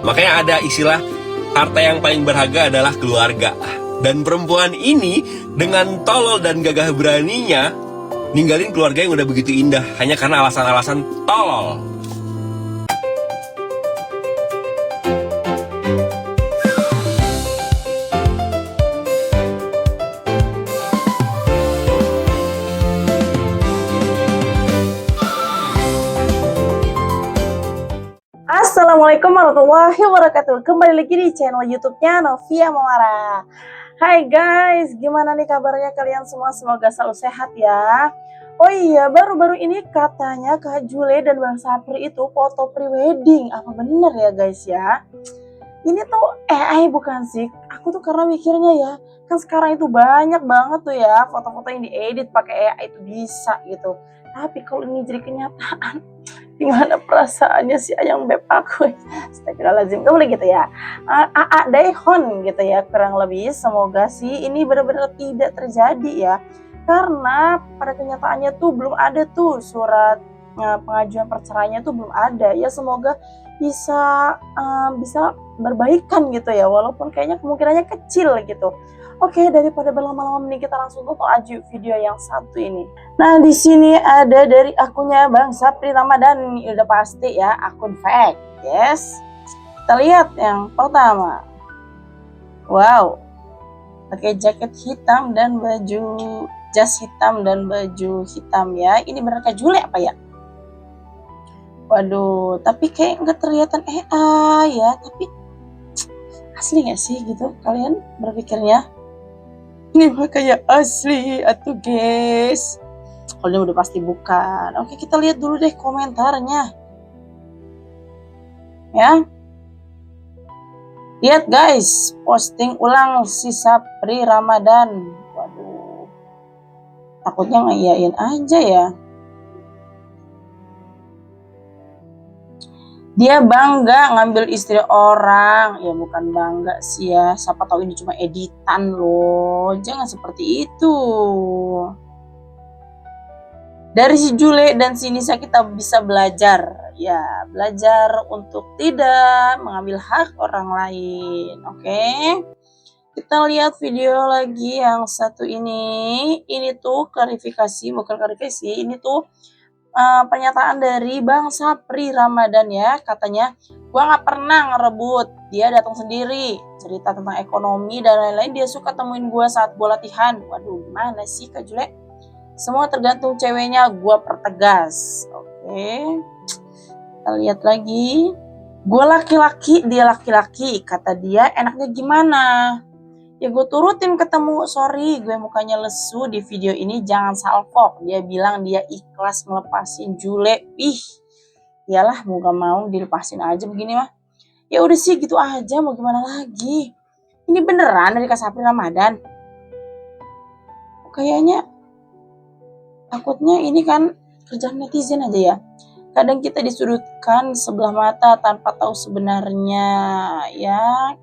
Makanya ada istilah harta yang paling berharga adalah keluarga. Dan perempuan ini dengan tolol dan gagah beraninya ninggalin keluarga yang udah begitu indah hanya karena alasan-alasan tolol. Assalamualaikum warahmatullahi wabarakatuh. Kembali lagi di channel YouTube-nya Novia Momara. Hai guys, gimana nih kabarnya kalian semua? Semoga selalu sehat ya. Oh iya, baru-baru ini katanya Kak Jule dan Bang Sapri itu foto prewedding. Apa bener ya guys ya? Ini tuh AI bukan sih? Aku tuh karena mikirnya ya, kan sekarang itu banyak banget tuh ya foto-foto yang diedit pakai AI itu bisa gitu. Tapi kalau ini jadi kenyataan, gimana perasaannya si ayang beb aku? Astagfirullahaladzim, gak boleh gitu ya. AA Daehon gitu ya kurang lebih. Semoga sih ini benar-benar tidak terjadi ya. Karena pada kenyataannya tuh belum ada tuh surat pengajuan perceraiannya tuh belum ada ya. Semoga bisa berbaikan gitu ya, walaupun kayaknya kemungkinannya kecil gitu. Oke, daripada berlama-lama mending kita langsung tonton aja video yang satu ini. Nah, di sini ada dari akunnya Bang Sapri Ramadan, udah pasti ya akun fake. Yes. Kita lihat yang pertama. Wow. Pakai jaket hitam dan baju jas hitam dan baju hitam ya. Ini benar Kak Jule apa ya? Waduh, tapi kayak nggak terlihatan AI ya, tapi asli nggak sih gitu kalian berpikirnya? Ini mah kayak asli atuh guys. Kalau udah pasti bukan. Oke, kita lihat dulu deh komentarnya. Ya. Lihat guys, posting ulang si Sapri Ramadan. Waduh. Takutnya ngiyain aja ya. Dia bangga ngambil istri orang. Ya bukan bangga sih ya. Siapa tahu ini cuma editan loh. Jangan seperti itu. Dari si Jule dan si Nisa kita bisa belajar. Ya, belajar untuk tidak mengambil hak orang lain. Oke. Kita lihat video lagi yang satu ini. Ini tuh klarifikasi, bukan klarifikasi. Ini tuh pernyataan dari Bang Sapri Ramadan ya, katanya gua nggak pernah ngerebut, dia datang sendiri, cerita tentang ekonomi dan lain-lain, dia suka temuin gua saat gua latihan. Waduh, gimana sih Kak Jule? Semua tergantung ceweknya, gua pertegas. Oke. Kita lihat lagi. Gua laki-laki, dia laki-laki, kata dia enaknya gimana? Ya gue turutin ketemu, sorry gue mukanya lesu di video ini, jangan salfok. Dia bilang dia ikhlas ngelepasin Jule. Iyalah mau gak mau dilepasin aja begini mah. Ya udah sih gitu aja, mau gimana lagi. Ini beneran dari Kak Sapri Ramadan? Kayaknya takutnya ini kan kerjaan netizen aja ya. Kadang kita disudutkan sebelah mata tanpa tahu sebenarnya ya.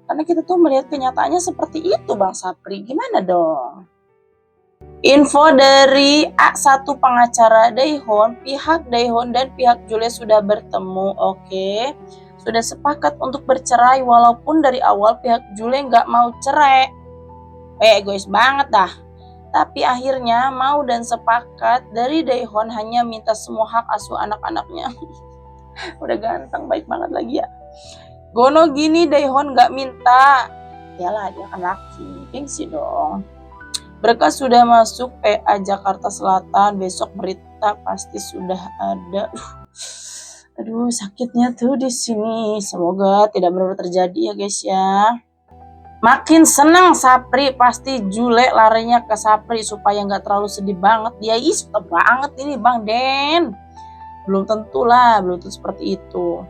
Karena kita tuh melihat kenyataannya seperti itu Bang Sapri. Gimana dong? Info dari A1 pengacara Daehon, pihak Daehon dan pihak Jule sudah bertemu. Oke. Sudah sepakat untuk bercerai walaupun dari awal pihak Jule nggak mau cerai. Egois banget dah. Tapi akhirnya mau dan sepakat dari Daehon hanya minta semua hak asuh anak-anaknya. Udah ganteng, baik banget lagi ya. Gono gini Daehon gak minta. Yalah dia kan laki, gengsi dong. Berkas sudah masuk PA Jakarta Selatan, besok berita pasti sudah ada. Aduh sakitnya tuh di sini. Semoga tidak benar-benar terjadi ya guys ya. Makin senang Sapri, pasti Jule larinya ke Sapri supaya nggak terlalu sedih banget. Dia suka banget ini Bang Den. Belum tentu lah, belum tentu seperti itu.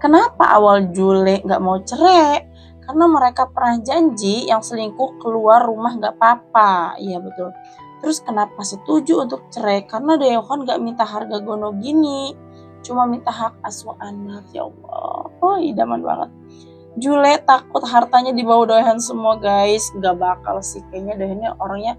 Kenapa awal Jule nggak mau cerai? Karena mereka pernah janji yang selingkuh keluar rumah nggak apa-apa. Iya betul. Terus kenapa setuju untuk cerai? Karena Daehon nggak minta harga gono gini. Cuma minta hak asuh anak. Ya Allah. Oh idaman banget. Jule takut hartanya dibawa Daehon semua guys. Nggak bakal sih. Kayaknya Daehonnya orangnya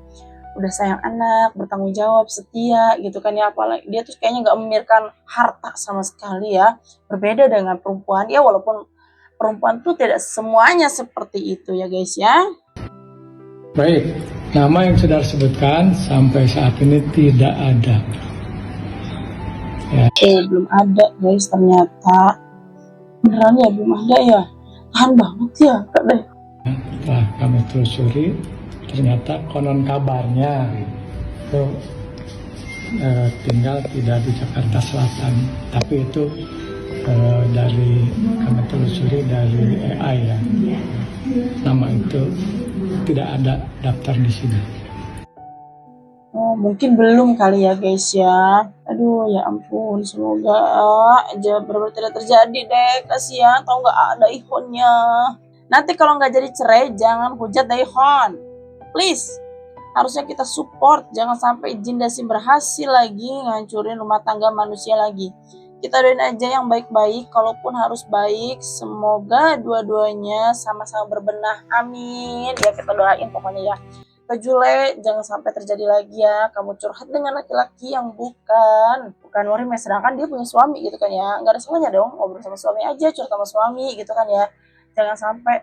udah sayang anak, bertanggung jawab, setia gitu kan ya. Apalagi dia tuh kayaknya nggak memikirkan harta sama sekali ya. Berbeda dengan perempuan ya, walaupun perempuan tuh tidak semuanya seperti itu ya guys ya. Baik, nama yang sudah disebutkan sampai saat ini tidak ada. Belum ada guys ternyata. Beneran ya belum ada ya. Tahan banget ya Kak deh. Setelah kami telusuri, ternyata konon kabarnya itu tinggal tidak di Jakarta Selatan, tapi itu dari kami telusuri dari AI ya. Nama itu tidak ada daftar di sini. Oh, mungkin belum kali ya guys ya. Aduh ya ampun, semoga aja benar-benar tidak terjadi deh. Kasihan tau nggak ada ikhonnya. Nanti kalau nggak jadi cerai jangan hujat Daihon. Please. Harusnya kita support, jangan sampai jin Dasim berhasil lagi ngancurin rumah tangga manusia lagi. Kita doain aja yang baik-baik, kalaupun harus baik, semoga dua-duanya sama-sama berbenah. Amin. Ya kita doain pokoknya ya. Kak Jule, jangan sampai terjadi lagi ya kamu curhat dengan laki-laki yang bukan murim ya, sedangkan dia punya suami gitu kan ya. Nggak ada salahnya dong ngobrol sama suami aja, curhat sama suami gitu kan ya. Jangan sampai,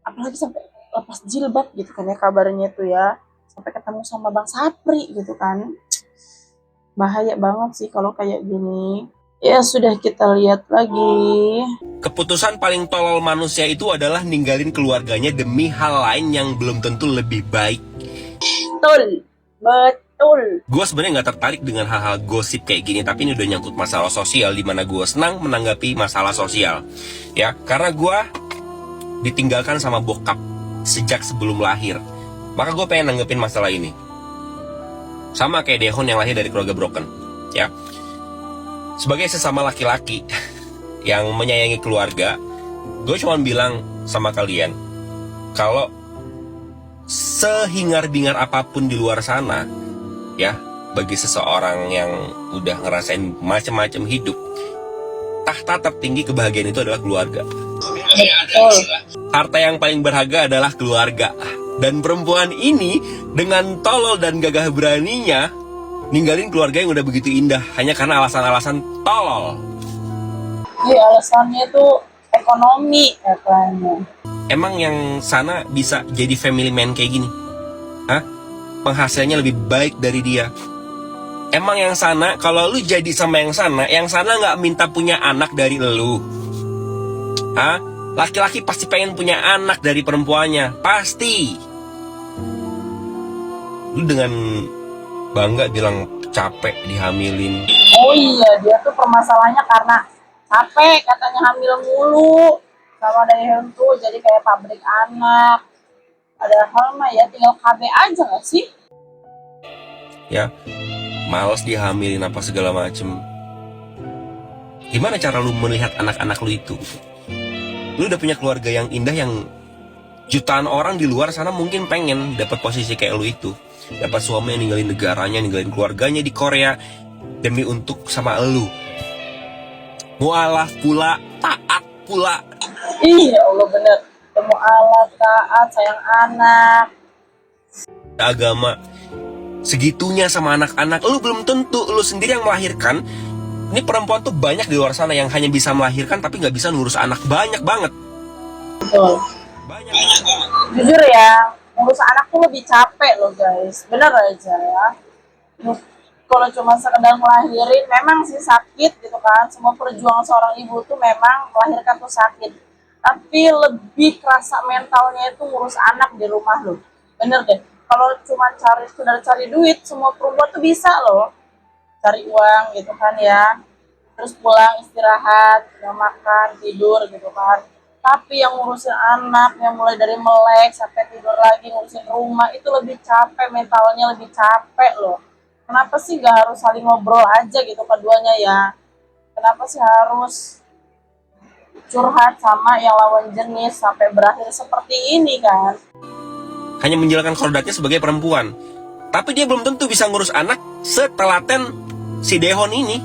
apalagi sampai lepas jilbab gitu kan ya kabarnya tuh ya, sampai ketemu sama Bang Sapri gitu kan. Bahaya banget sih kalau kayak gini. Ya sudah, kita lihat lagi. Keputusan paling tolol manusia itu adalah ninggalin keluarganya demi hal lain yang belum tentu lebih baik. Betul. Gue sebenarnya nggak tertarik dengan hal-hal gosip kayak gini, tapi ini udah nyangkut masalah sosial, dimana gue senang menanggapi masalah sosial. Ya, karena gue ditinggalkan sama bokap sejak sebelum lahir, maka gue pengen nanggepin masalah ini. Sama kayak Dehon yang lahir dari keluarga broken. Ya, sebagai sesama laki-laki yang menyayangi keluarga, gue cuma bilang sama kalian, kalau sehingar-bingar apapun di luar sana, ya, bagi seseorang yang udah ngerasain macam-macam hidup, tahta tertinggi kebahagiaan itu adalah keluarga. Betul. Harta yang paling berharga adalah keluarga. Dan perempuan ini dengan tolol dan gagah beraninya ninggalin keluarga yang udah begitu indah hanya karena alasan-alasan tolol. Iya, alasannya tuh ekonomi katanya. Emang yang sana bisa jadi family man kayak gini? Hah? Penghasilannya lebih baik dari dia. Emang yang sana, kalau lu jadi sama yang sana nggak minta punya anak dari lu. Hah? Laki-laki pasti pengen punya anak dari perempuannya. Pasti. Lu dengan bangga bilang capek dihamilin. Oh iya, dia tuh permasalahannya karena capek katanya hamil mulu. Sama Daehyun tuh jadi kayak pabrik anak. Padahal mah ya tinggal KB aja gak sih? Ya, males dihamilin apa segala macem. Gimana cara lu melihat anak-anak lu itu? Lu udah punya keluarga yang indah yang jutaan orang di luar sana mungkin pengen dapat posisi kayak lu itu. Dapat suami yang ninggalin negaranya, ninggalin keluarganya di Korea demi untuk sama lu. Mualaf pula, taat pula. Iya Allah bener. Temu Allah, taat, sayang anak. Agama segitunya sama anak-anak. Lu belum tentu lu sendiri yang melahirkan. Ini perempuan tuh banyak di luar sana yang hanya bisa melahirkan tapi nggak bisa ngurus anak. Banyak banget. Betul. Banyak. Jujur ya, ngurus anak tuh lebih capek loh guys. Bener aja ya. Kalau cuma sekedar ngelahirin memang sih sakit gitu kan. Semua perjuangan seorang ibu tuh memang melahirkan tuh sakit. Tapi lebih kerasa mentalnya itu ngurus anak di rumah loh. Bener deh. Kalau cuma cari duit, semua perempuan tuh bisa loh cari uang gitu kan ya. Terus pulang istirahat, makan, tidur gitu kan. Tapi yang ngurusin anak, yang mulai dari melek sampai tidur lagi, ngurusin rumah, itu lebih capek, mentalnya lebih capek loh. Kenapa sih gak harus saling ngobrol aja gitu keduanya ya? Kenapa sih harus curhat sama yang lawan jenis sampai berakhir seperti ini kan? Hanya menjalankan kodratnya sebagai perempuan. Tapi dia belum tentu bisa ngurus anak setelaten si Dehon ini.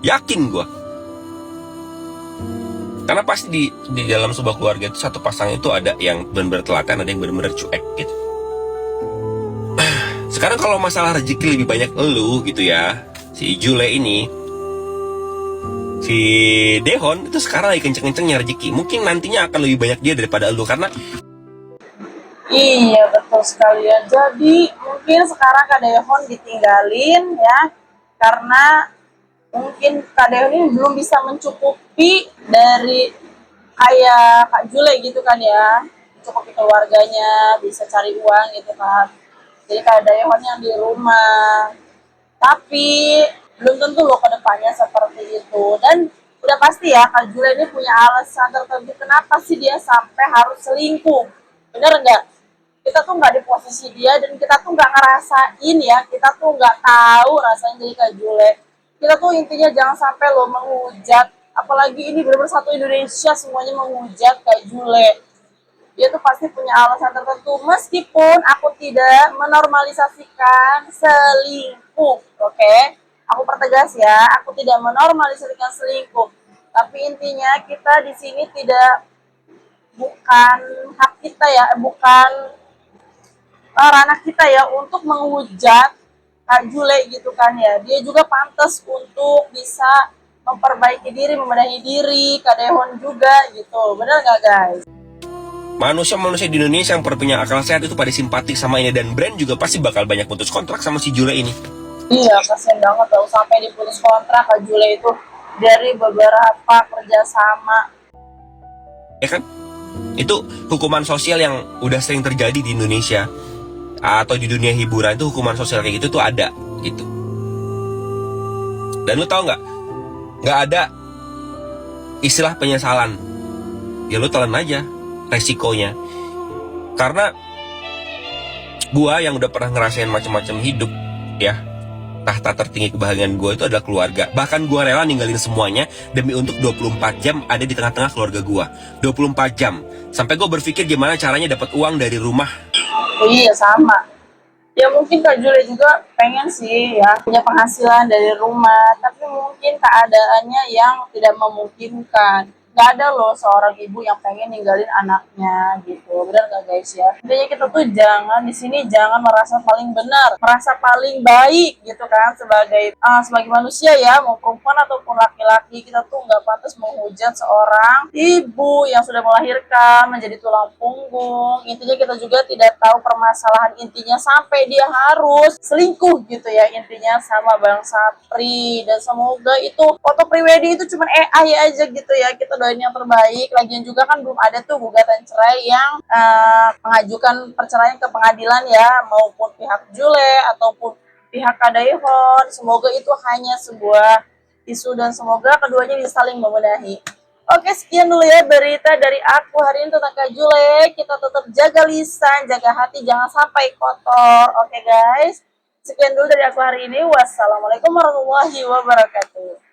Yakin gue. Karena pasti di dalam sebuah keluarga itu satu pasangan itu ada yang benar-benar telaten, ada yang benar-benar cuek gitu. Sekarang kalau masalah rezeki lebih banyak elu gitu ya, si Jule ini, si Dehon itu sekarang lagi kenceng-kencengnya rezeki. Mungkin nantinya akan lebih banyak dia daripada elu, karena Iya betul sekali ya. Jadi mungkin sekarang Kak Dehon ditinggalin ya, karena mungkin Kak Dehon ini belum bisa mencukupi dari kayak Kak Jule gitu kan ya, mencukupi keluarganya, bisa cari uang gitu kan. Jadi Kak Dehon yang di rumah. Tapi belum tentu loh ke depannya seperti itu. Dan udah pasti ya Kak Jule ini punya alasan tertentu kenapa sih dia sampai harus selingkuh. Bener nggak? Kita tuh nggak di posisi dia dan kita tuh nggak ngerasain ya, kita tuh nggak tahu rasanya jadi Kak Jule. Kita tuh intinya jangan sampai lo menghujat, apalagi ini benar-benar satu Indonesia semuanya menghujat Kak Jule. Dia tuh pasti punya alasan tertentu, meskipun aku tidak menormalisasikan selingkuh, oke? Aku pertegas ya, aku tidak menormalisasikan selingkuh, tapi intinya kita di sini tidak, bukan hak kita ya, bukan ranah kita ya untuk menghujat Kak Jule gitu kan ya. Dia juga pantas untuk bisa memperbaiki diri, membenahi diri, Kak Dehon juga gitu. Bener nggak guys? manusia-manusia di Indonesia yang punya akal sehat itu pada simpatik sama ini, dan brand juga pasti bakal banyak putus kontrak sama si Jule ini. Iya, kasian banget tau sampai diputus kontrak Kak Jule itu dari beberapa kerjasama. Ya kan? Itu hukuman sosial yang udah sering terjadi di Indonesia atau di dunia hiburan. Itu hukuman sosial kayak gitu tuh ada gitu. Dan lu tau nggak ada istilah penyesalan. Ya lu telan aja resikonya. Karena gua yang udah pernah ngerasain macam-macam hidup ya, tahta tertinggi kebahagiaan gua itu adalah keluarga. Bahkan gua rela ninggalin semuanya demi untuk 24 jam ada di tengah-tengah keluarga gua. 24 jam. Sampai gua berpikir gimana caranya dapat uang dari rumah. Iya sama. Ya mungkin Kak Jule juga pengen sih ya punya penghasilan dari rumah, tapi mungkin keadaannya yang tidak memungkinkan. Gak ada loh seorang ibu yang pengen ninggalin anaknya gitu, benar gak guys ya? Intinya kita tuh jangan di sini jangan merasa paling benar, merasa paling baik gitu kan sebagai manusia ya, mau perempuan ataupun laki-laki, kita tuh nggak pantas menghujat seorang ibu yang sudah melahirkan menjadi tulang punggung. Intinya kita juga tidak tahu permasalahan intinya sampai dia harus selingkuh gitu ya, intinya sama Bang Sapri. Dan semoga itu foto prewedding itu cuma AI aja gitu ya, kita doain yang terbaik. Lagian juga kan belum ada tuh gugatan cerai yang mengajukan perceraian ke pengadilan ya, maupun pihak Jule ataupun pihak Kak Dehon. Semoga itu hanya sebuah isu dan semoga keduanya bisa saling membenahi. Oke, sekian dulu ya berita dari aku hari ini tentang Kak Jule. Kita tetap jaga lisan, jaga hati, jangan sampai kotor. Oke guys, sekian dulu dari aku hari ini. Wassalamualaikum warahmatullahi wabarakatuh.